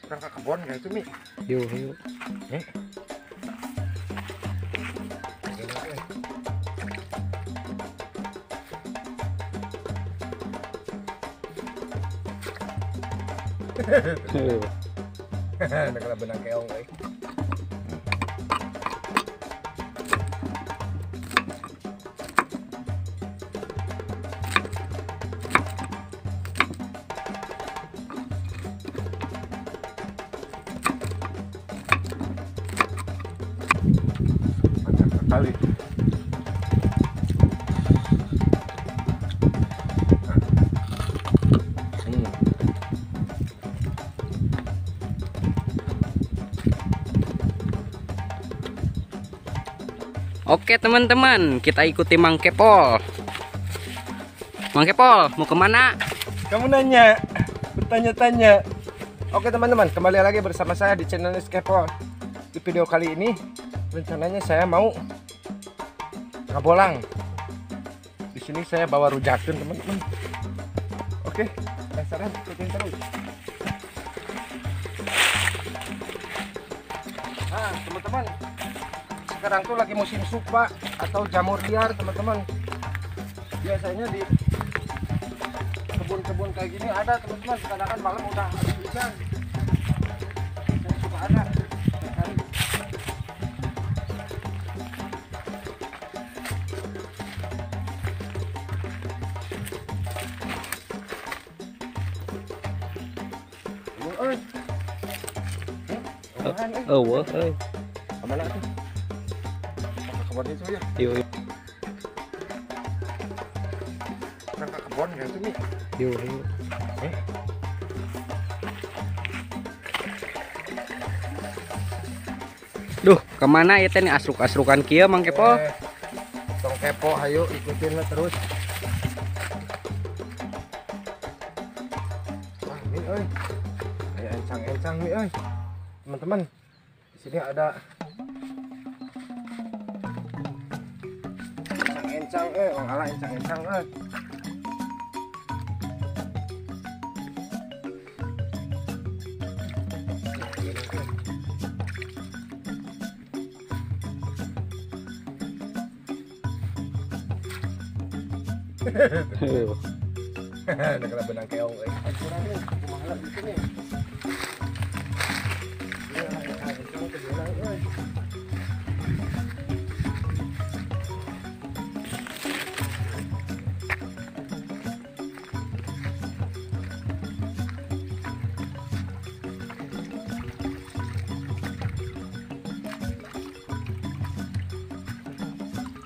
Kan ke kebun kayak itu Mi. Yuk, yuk. Nih. Nak kena benang keong euy. Mantap sekali. Oke teman-teman, kita ikuti Mang Kepol. Mang Kepol, mau kemana? Kamu nanya, bertanya-tanya. Oke teman-teman, kembali lagi bersama saya di channel Kepol. Di video kali ini, rencananya saya mau ngabolang. Di sini saya bawa rujakan teman-teman. Oke, penasaran? Ikutin terus. Nah teman-teman, sekarang tuh lagi musim supa atau jamur liar teman-teman. Biasanya di kebun-kebun kayak gini ada teman-teman, kadang-kadang malam udah habis hujan dan suka ada sekali. Oh, ơi. Kemana tuh? Kebun itu ya? Yuk, Kan ke kebun kayak itu Mi. yuk, yuk. Duh, kemana ya nih asruk-asrukan kia Mang Kepol? Tong kepo, ayo ikutin lah terus. Wah, Mi euy. Kayak encang-encang Mi euy. Teman-teman, di sini ada encang-encang orang ala encang-encang Nak kena benang keong euy. Kurang nih, kumaha di sini. Ya, encang ke benang euy.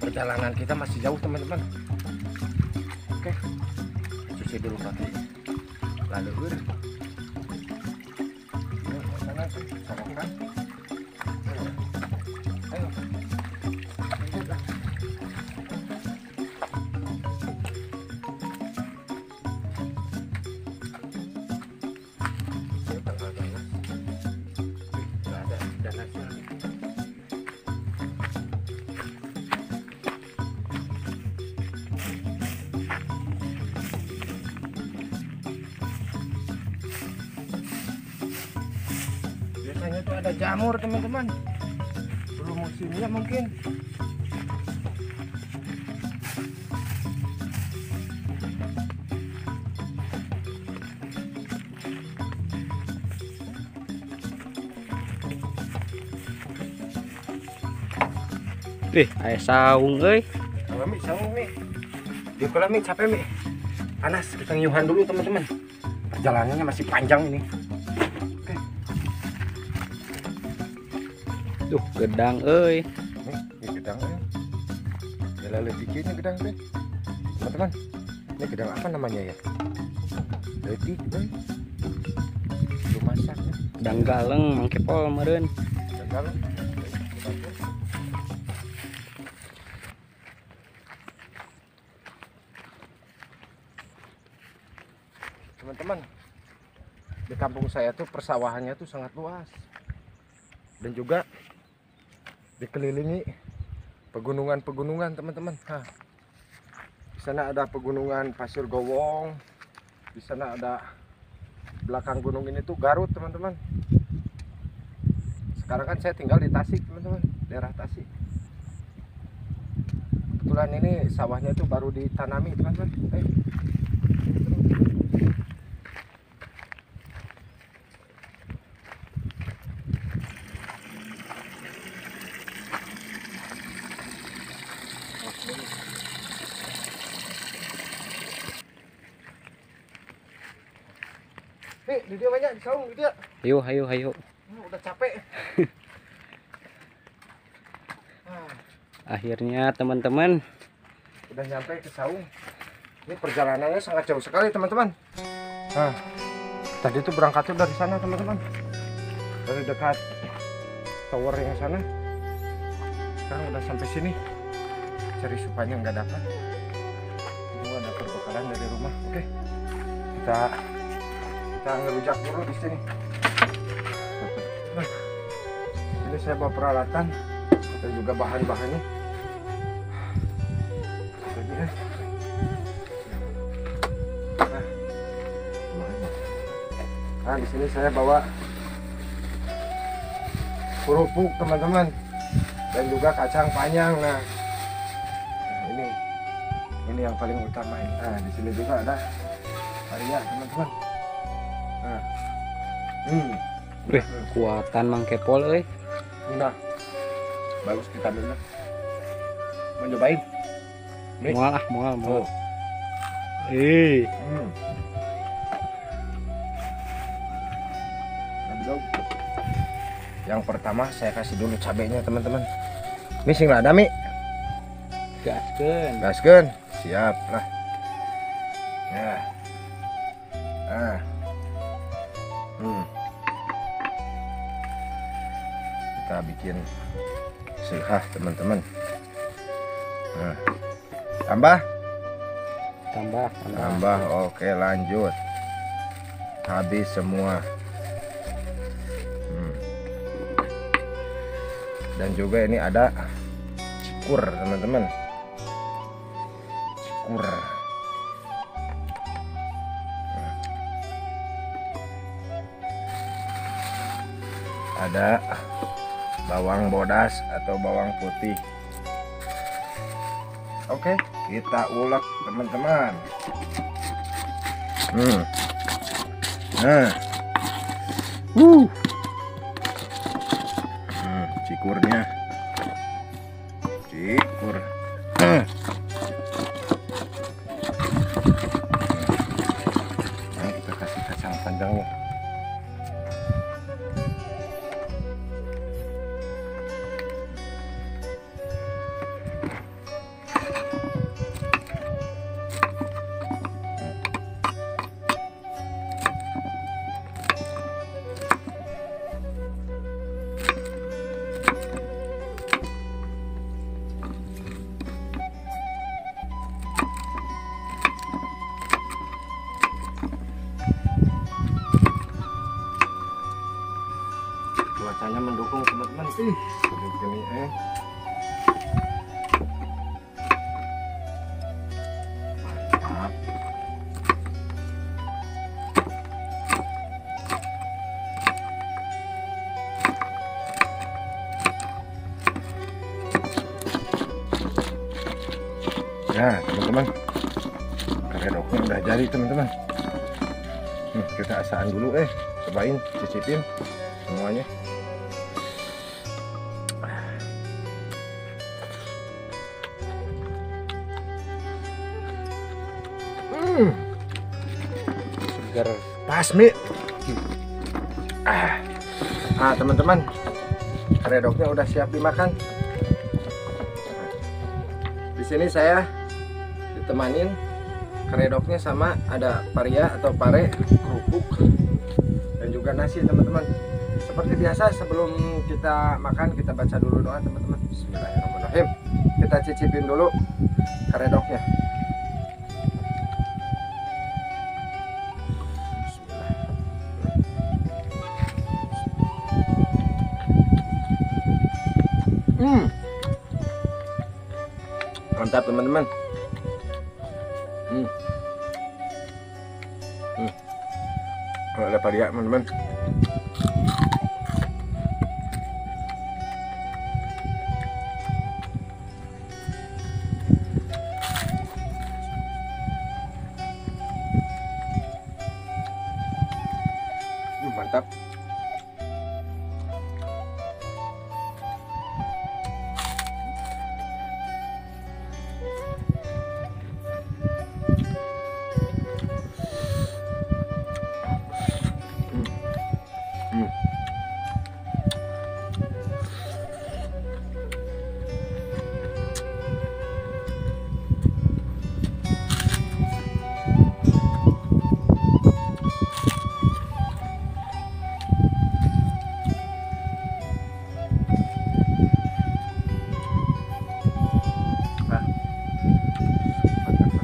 Perjalanan kita masih jauh teman-teman. Oke, cuci dulu kaki. Lalu sana sorokan. Ayo. Ada danasnya. Biasanya tuh ada jamur teman-teman, belum musimnya mungkin. Aya saung euy. Kalau Mi, saung Mi, di kolam Mi capek Mi, panas, kita ngiuhan dulu teman-teman. Perjalanannya masih panjang ini. Oke. Duh, gedang euy. Ini gedang ya. Ya lebih dikit gedang teh. Teman-teman, ini gedang apa namanya ya? Letik deh. Belum masak ya. Gedang galeng Mang Kepol meureun. Gedang. Teman-teman, di kampung saya tuh persawahannya tuh sangat luas dan juga dikelilingi pegunungan-pegunungan teman-teman. Nah, di sana ada pegunungan Pasir Gowong, di sana ada belakang gunung ini tuh Garut teman-teman. Sekarang kan saya tinggal di Tasik teman-teman, daerah Tasik. Kebetulan ini sawahnya itu baru ditanami teman-teman. Di dia banyak, di saung di dia. Ayo. Udah capek. Akhirnya teman-teman Udah nyampe ke saung. Ini perjalanannya sangat jauh sekali teman-teman. Nah, tadi tuh berangkatnya dari sana teman-teman, dari dekat tower yang sana. Sekarang udah sampai sini. Cari supaya nggak dapat. Itu ada perbekalan dari rumah. Oke, kita ngerujak dulu di sini. Nah, ini saya bawa peralatan dan juga bahan-bahannya. Nah, di sini saya bawa kerupuk teman-teman dan juga kacang panjang. Nah, ini yang paling utama. Nah, di sini juga ada paria teman-teman. Nah, kuatan Mang Kepol nah, bagus kita dulu. Mau nyobain? Mual. Yang pertama saya kasih dulu cabenya teman-teman. Ini sing lada mi. Gaskeun. Siap lah. Ya. Nah. Kita bikin sehah teman-teman. Nah. Tambah. Oke, lanjut. Habis semua. Dan juga ini ada cikur teman-teman. Cikur. Ada bawang bodas atau bawang putih. Oke, kita ulek teman-teman. Nah. Cikurnya. Cikur. Nah, kita kasih kacang panjangnya. Cuacanya mendukung teman-teman. Begini Mantap. Nah teman-teman, karedoknya udah jadi teman-teman. Kita asaan dulu cobain, cicipin semuanya. Segar pas mi. Nah teman-teman, karedoknya udah siap dimakan. Di sini saya ditemanin karedoknya sama ada paria atau pare, kerupuk, dan juga nasi teman-teman. Seperti biasa sebelum kita makan kita baca dulu doa teman-teman. Bismillahirrahmanirrahim. Kita cicipin dulu karedoknya. Mantap teman-teman. Kalau ada paria teman-teman. Mantap.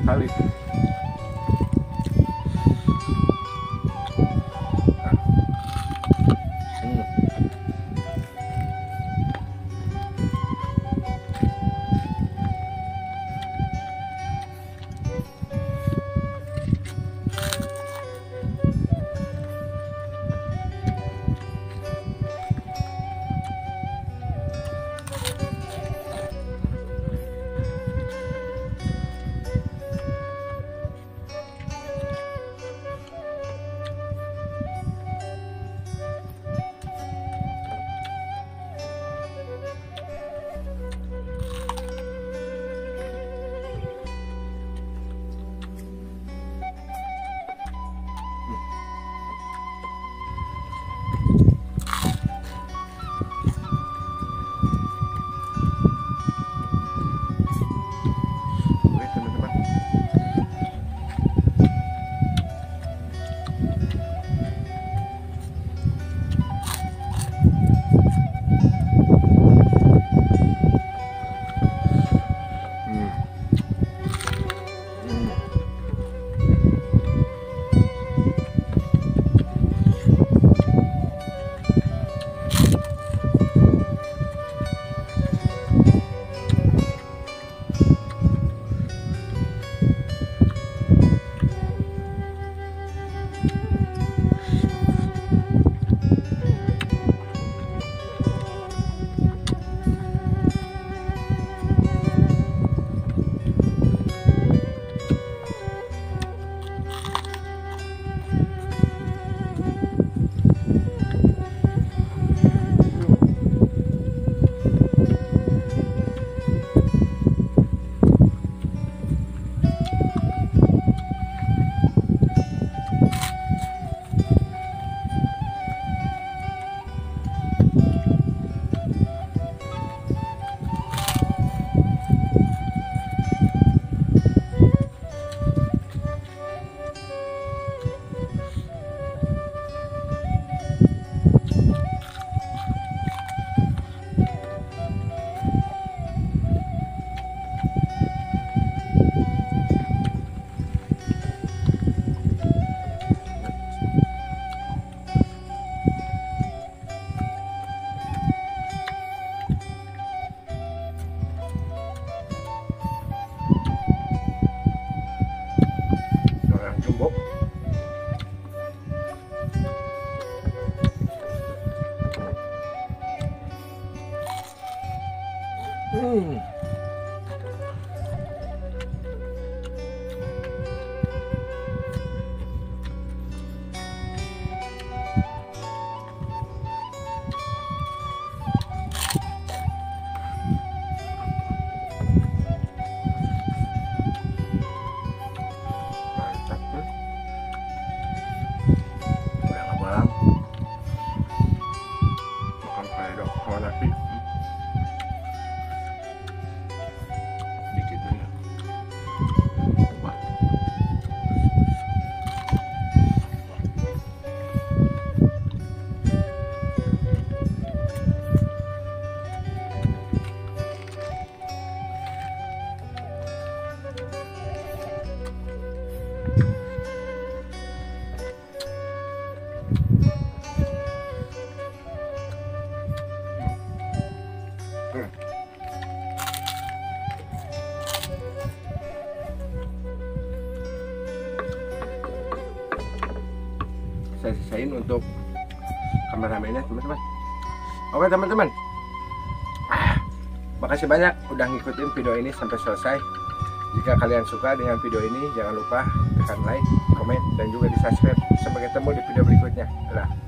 Kali. saya sisain untuk kameramennya teman-teman. Oke teman-teman, makasih banyak udah ngikutin video ini sampai selesai. Jika kalian suka dengan video ini, jangan lupa tekan like, komen, dan juga di subscribe. Sampai ketemu di video berikutnya. Dadah.